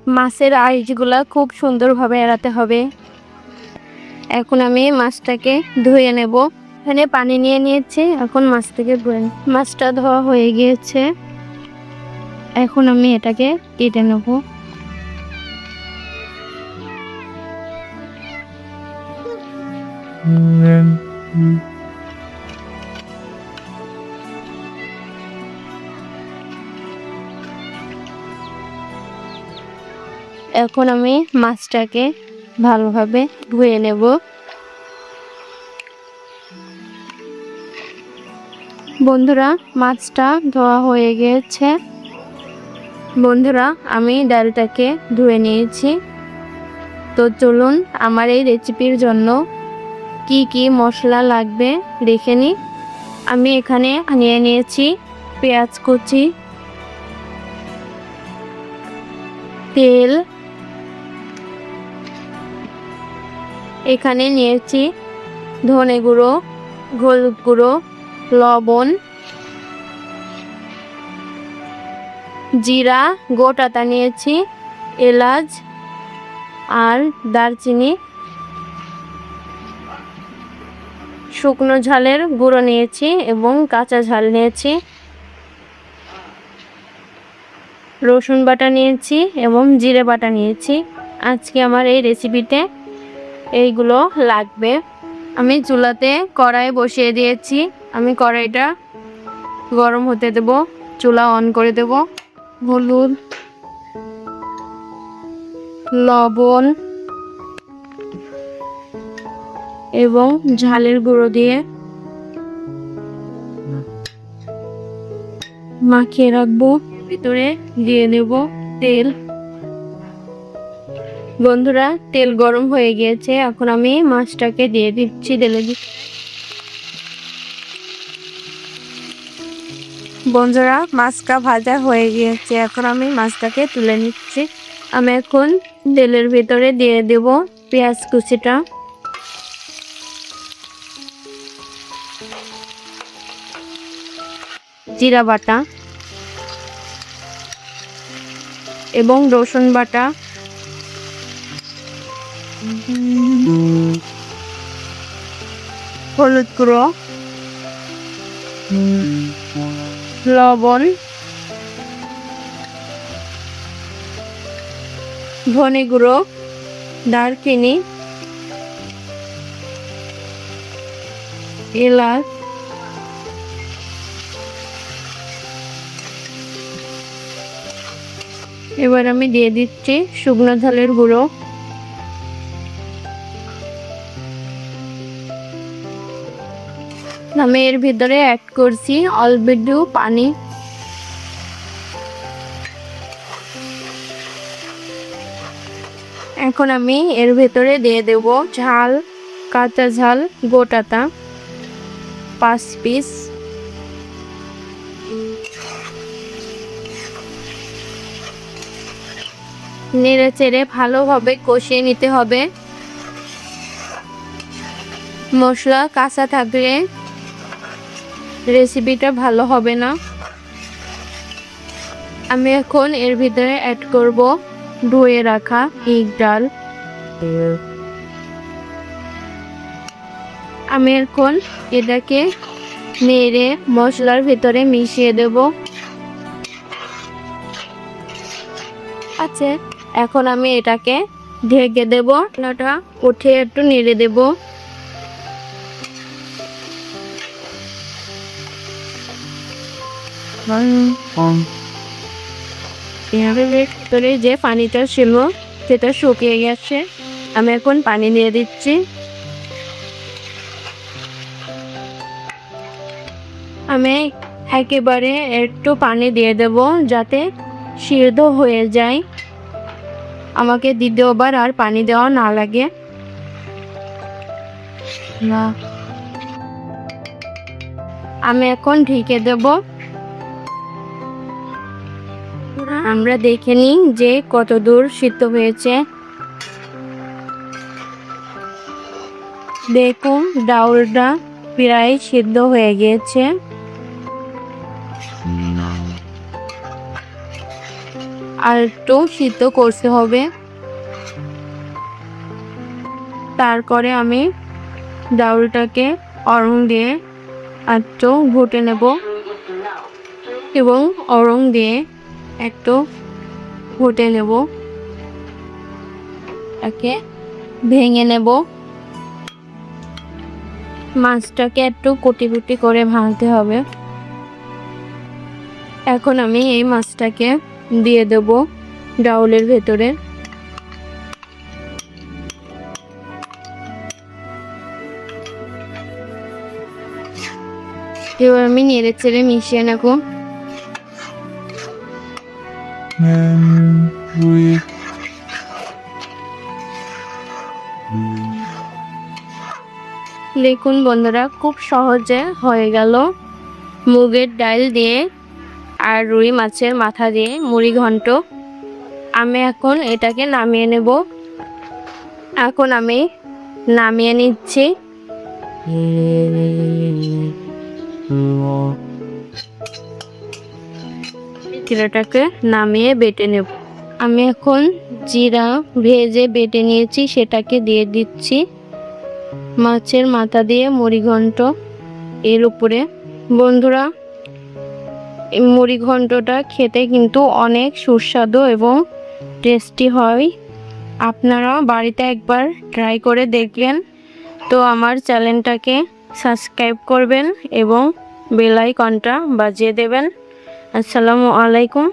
মাছের আঁশগুলা খুব সুন্দরভাবে এড়াতে হবে। এখন আমি মাছটাকে ধুয়ে নেব। এখানে পানি নিয়ে নিয়েছি, এখন মাছটাকে ধুয়ে মাছটা ধোয়া হয়ে গিয়েছে। এখন আমি এটাকে কেটে নেব। এখন আমি মাছটাকে ভালোভাবে ধুয়ে নেব। বন্ধুরা, মাছটা ধোয়া হয়ে গিয়েছে। বন্ধুরা, আমি ডালটাকে ধুয়ে নিয়েছি। তো চলুন আমার এই রেসিপির জন্য কি কি মশলা লাগবে দেখে নিই। আমি এখানে নিয়ে নিয়েছি পেঁয়াজ কুচি, তেল, এখানে নিয়েছি ধনে গুঁড়ো, হলুদ গুঁড়ো, লবণ, জিরা গোটাটা নিয়েছি, এলাচ আর দারচিনি, শুকনো ঝালের গুঁড়ো নিয়েছি এবং কাঁচা ঝাল নিয়েছি, রসুন বাটা নিয়েছি এবং জিরে বাটা নিয়েছি। আজকে আমার এই রেসিপিতে এইগুলো লাগবে। আমি চুলাতে কড়াই বসিয়ে দিয়েছি। আমি কড়াইটা গরম হতে দেব, চুলা অন করে দেব। হলুদ, লবণ এবং ঝালের গুঁড়ো দিয়ে মাখিয়ে রাখবো। ভিতরে দিয়ে দেব তেল। বন্ধুরা, তেল গরম হয়ে গিয়েছে, এখন আমি মাছটাকে দিয়ে দিচ্ছি তেলে। বন্ধুরা, মাছটা ভাজা হয়ে গিয়েছে, এখন আমি মাছটাকে তুলে নিচ্ছি। আমি এখন তেলের ভিতরে দিয়ে দেব পেঁয়াজ কুচিটা, জিরা বাটা এবং রসুন বাটা, হলুদ গুঁড়ো, লবণ, ধনে গুঁড়ো, দারচিনি, এলাচ, এবার আমি দিয়ে দিচ্ছি শুকনো ঝালের গুঁড়ো। আমি এর ভিতরে অ্যাড করছি অল্প একটু পানি। এখন আমি এর ভেতরে দিয়ে দেব ঝাল, কাঁচা ঝাল গোটাটা 5 পিস। নেড়ে চেড়ে ভালোভাবে কষিয়ে নিতে হবে। মশলা কাঁচা থাকলে রেসিপিটা ভালো হবে না। আমি এখন এর ভিতরে অ্যাড করব ধুয়ে রাখা মুগ ডাল। আমি এখন এটাকে নেড়ে মশলার ভিতরে মিশিয়ে দেব। আচ্ছা, এখন আমি এটাকে ঢেকে দেব। মশলাটা উঠে একটু নেড়ে দেব। ভিতরে যে পানিটা ছিল সেটা শুকিয়ে গেছে। আমি এখন পানি দিয়ে দিচ্ছি। আমি একেবারে একটু পানি দিয়ে দেব যাতে সিদ্ধ হয়ে যায়, আমাকে দ্বিতীয়বার আর পানি দেওয়া না লাগে। আমি এখন ঢেকে দেব। আমরা দেখে নিই যে কত দূর সিদ্ধ হয়েছে। দেখুন, ডাউলটা প্রায় সিদ্ধ হয়ে গিয়েছে। আর একটু সিদ্ধ করতে হবে। তারপরে আমি ডাউলটাকে অরং দিয়ে একটু ঘুটে নেব এবং অরং দিয়ে একটু ঘুটে নেব, একে ভেঙে নেব। মাছটাকে একটু কুটি কুটি করে ভাঙতে হবে। এখন আমি এই মাছটাকে দিয়ে দেব ডাউলের ভেতরে। এবার আমি নেড়ে চেড়ে মিশিয়ে নেব। দেখুন বন্ধুরা, খুব সহজে হয়ে গেল মুগের ডাল দিয়ে আর রুই মাছের মাথা দিয়ে মুড়ি ঘন্ট। আমি এখন এটাকে নামিয়ে নেব। এখন আমি নামিয়ে নিচ্ছি। জিরাটাকে নামিয়ে বেটে নেব। আমি এখন জিরা ভেজে বেটে নিয়েছি, সেটাকে দিয়ে দিচ্ছি মাছের মাথা দিয়ে মুড়ি ঘন্ট এর উপরে। বন্ধুরা, এই মুড়ি ঘন্টটা খেতে কিন্তু অনেক সুস্বাদু এবং টেস্টি হয়। আপনারা বাড়িতে একবার ট্রাই করে দেখবেন। তো আমার চ্যানেলটাকে সাবস্ক্রাইব করবেন এবং বেল আইকনটা বাজিয়ে দেবেন। আসসালামু আলাইকুম।